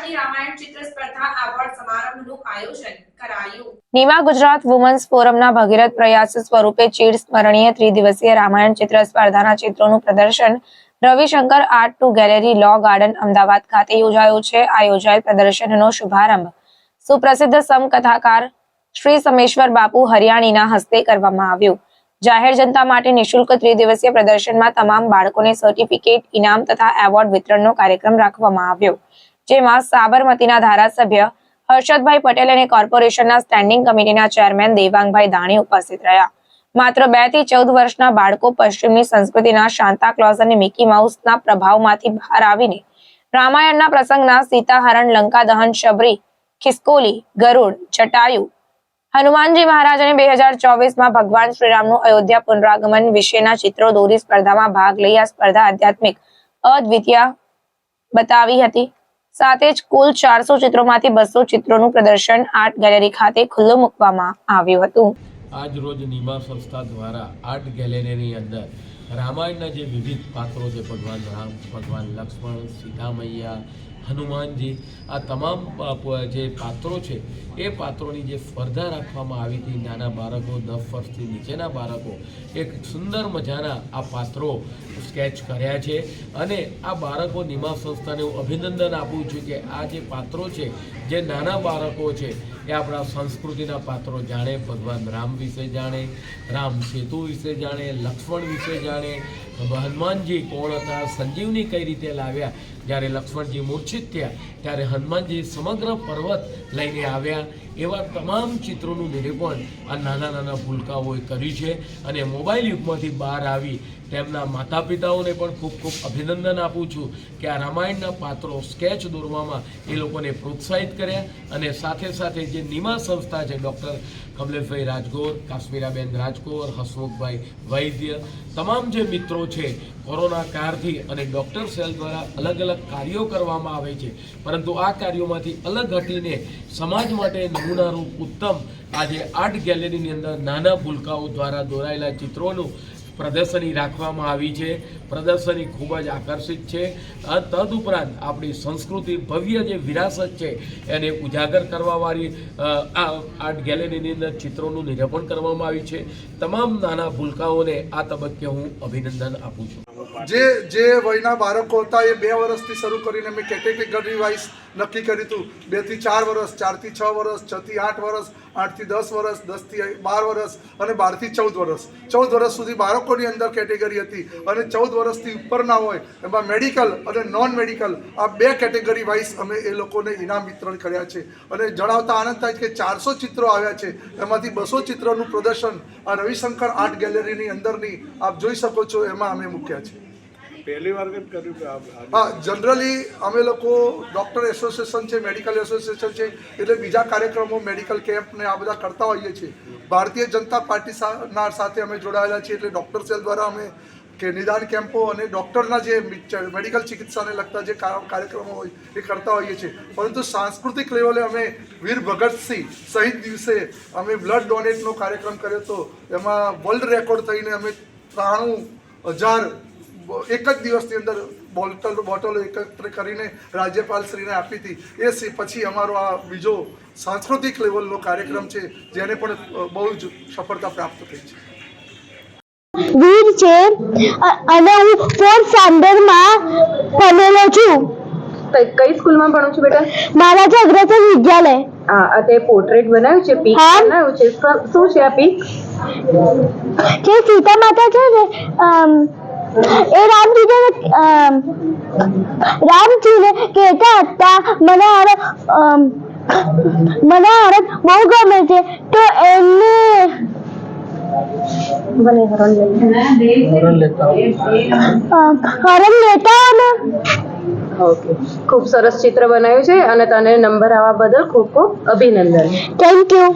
વિશાળની રામાયણ ચિત્ર સ્પર્ધા એવોર્ડ સમારંભનું આયોજન કરાયું. નીમા ગુજરાત વુમન્સ ફોરમના ભગીરથ પ્રયાસ સ્વરૂપે ચીડ સ્મરણીય ત્રિદિવસીય રામાયણ ચિત્ર સ્પર્ધાના ચિત્રોનું પ્રદર્શન રવિશંકર આર્ટ ટુ ગેલેરી લો ગાર્ડન અમદાવાદ ખાતે યોજાયું છે. આ યોજાયેલ પ્રદર્શનનો શુભારંભ સુપ્રસિદ્ધ સમકથાકાર શ્રી સમેશ્વર બાપુ હરિયાણીના હસ્તે કરવામાં આવ્યું. જાહેર જનતા માટે નિઃશુલ્ક ત્રિદિવસીય પ્રદર્શનમાં તમામ બાળકોને સર્ટિફિકેટ, ઇનામ તથા એવોર્ડ વિતરણનો કાર્યક્રમ રાખવામાં આવ્યો, જેમાં સાબરમતીના ધારાસભ્ય હર્ષદભાઈ પટેલ અને કોર્પોરેશનના સ્ટેન્ડિંગ કમિટીના ચેરમેન દેવાંગભાઈ દાણી ઉપસ્થિત રહ્યા. માત્ર 2 થી 14 વર્ષના બાળકો પશ્ચિમની સંસ્કૃતિના સાન્તા ક્લોઝ અને મિકી માઉસના પ્રભાવમાંથી બહાર આવીને રામાયણના પ્રસંગના સીતાહરણ, લંકા દહન, શબરી, ખિસકોલી, ગરુડ, જટાયુ, હનુમાનજી મહારાજ અને 2024માં ભગવાન શ્રીરામનું અયોધ્યા પુનરાગમન વિશેના ચિત્રો દોરી સ્પર્ધામાં ભાગ લઈ આ સ્પર્ધા આધ્યાત્મિક અદ્વિતીય બતાવી હતી. સાથે જ કુલ 400 ચિત્રોમાંથી 200 ચિત્રોનું પ્રદર્શન આર્ટ ગેલેરી ખાતે ખુલ્લું મૂકવામાં આવ્યું હતું. આજ રોજ નીમા સંસ્થા દ્વારા આર્ટ ગેલેરીની અંદર રામાયણના જે વિવિધ પાત્રો છે, ભગવાન રામ, ભગવાન લક્ષ્મણ, સીતા મૈયા, હનુમાનજી, આ તમામ જે પાત્રો છે એ પાત્રોની જે સ્પર્ધા રાખવામાં આવી હતી. નાના બાળકો, 10 વર્ષથી નીચેના બાળકો એક સુંદર મજાના આ પાત્રો સ્કેચ કર્યા છે અને આ બાળકો નીમા સંસ્થાને હું અભિનંદન આપું છું કે આ જે પાત્રો છે, જે નાના બાળકો છે એ આપણા સંસ્કૃતિના પાત્રો જાણે, ભગવાન રામ વિશે જાણે, રામ સેતુ વિશે જાણે, લક્ષ્મણ વિશે જાણે, હનુમાનજી કોણ હતા, સંજીવની કઈ રીતે લાવ્યા, જ્યારે લક્ષ્મણજી મૂર્છિત થયા ત્યારે હનુમાનજી સમગ્ર પર્વત લઈને આવ્યા, એવા તમામ ચિત્રોનું નિરૂપણ આ નાના નાના ભૂલકાઓએ કર્યું છે. અને મોબાઈલ યુગમાંથી બહાર આવી તેમના માતા પિતાઓને પણ ખૂબ ખૂબ અભિનંદન આપું છું કે આ રામાયણના પાત્રો સ્કેચ દોરવામાં એ લોકોને પ્રોત્સાહિત કર્યા. અને સાથે સાથે જે નીમા સંસ્થા છે, ડૉક્ટર કમલેશભાઈ રાજગોર, કાશ્મીરાબેન રાજગોર, હસમુખભાઈ વૈદ્ય, તમામ જે મિત્રો છે, કોરોના કાળથી અને ડૉક્ટર સેલ દ્વારા અલગ અલગ કાર્યો કરવામાં આવે છે, પરંતુ આ કાર્યોમાંથી અલગ હટીને સમાજ માટે નમૂનારૂપ ઉત્તમ આજે આર્ટ ગેલેરીની અંદર નાના ભૂલકાઓ દ્વારા દોરાયેલા ચિત્રોનું પ્રદર્શની રાખવામાં આવી છે. પ્રદર્શની ખૂબ જ આકર્ષિત છે. તદુપરાંત આપણી સંસ્કૃતિ, ભવ્ય જે વિરાસત છે એને ઉજાગર કરવાવાળી આ આર્ટ ગેલેરીની અંદર ચિત્રોનું નિરૂપણ કરવામાં આવ્યું છે. તમામ નાના ભૂલકાઓને આ તબક્કે હું અભિનંદન આપું છું. જે વયના બાળકો હતા એ 2 વર્ષથી શરૂ કરીને મેં કેટેગરી વાઇઝ નક્કી કર્યું હતું. 2 થી 4 વર્ષ, 4 થી 6 વર્ષ, 6 થી 8 વર્ષ, 8 થી 10 વર્ષ, 10 થી 12 વર્ષ અને 12 થી 14 વર્ષ. 14 વર્ષ સુધી બાળકોની અંદર કેટેગરી હતી અને 14 વર્ષથી ઉપરના હોય એમાં મેડિકલ અને નોન મેડિકલ આ 2 કેટેગરી વાઇઝ અમે એ લોકોને ઇનામ વિતરણ કર્યા છે. અને જણાવતા આનંદ થાય કે 400 ચિત્રો આવ્યા છે, એમાંથી 200 ચિત્રોનું પ્રદર્શન આ રવિશંકર આર્ટ ગેલેરીની અંદરની આપ જોઈ શકો છો એમાં અમે મૂક્યા છે. પહેલી વાર કર્યું કે હા, જનરલી અમે લોકો ડૉક્ટર એસોસિએશન છે, મેડિકલ એસોસિએશન છે, એટલે બીજા કાર્યક્રમો, મેડિકલ કેમ્પ ને આ બધા કરતા હોઈએ છીએ. ભારતીય જનતા પાર્ટી સાથે અમે જોડાયેલા છીએ, એટલે ડૉક્ટર સેલ દ્વારા અમે કે નિદાન કેમ્પો અને ડૉક્ટરના જે મેડિકલ ચિકિત્સાને લગતા જે કાર્યક્રમો હોય એ કરતા હોઈએ છીએ. પરંતુ સાંસ્કૃતિક લેવલે અમે વીર ભગતસિંહ શહીદ દિવસે અમે બ્લડ ડોનેટનો કાર્યક્રમ કર્યો હતો. એમાં વર્લ્ડ રેકોર્ડ થઈને અમે 93,000 એક જ દિવસની અંદર બોટલો એકત્ર કરીને રાજ્યપાલશ્રીને આપી હતી. એ પછી અમારો આ બીજો સાંસ્કૃતિક લેવલનો કાર્યક્રમ છે, જેને પણ બહુ જ સફળતા પ્રાપ્ત થઈ છે. વીર છે અને હું 4th સ્ટાન્ડર્ડમાં ભણેલો છું. કઈ સ્કૂલમાં ભણો છો બેટા? મહારાજા અગ્રસેન વિદ્યાલય. હા, તે પોર્ટ્રેટ બનાવ્યું છે, પીક બનાવ્યું છે. શું છે આ પીક? જે સીતા માતા છે ને એ રામજીને કહેતા હતા મને હરણ બહુ ગમે છે, તો એમને હરણ લેતા ને. ઓકે, ખૂબ સરસ ચિત્ર બનાવ્યું છે અને તને નંબર આવવા બદલ ખૂબ ખૂબ અભિનંદન. Thank you.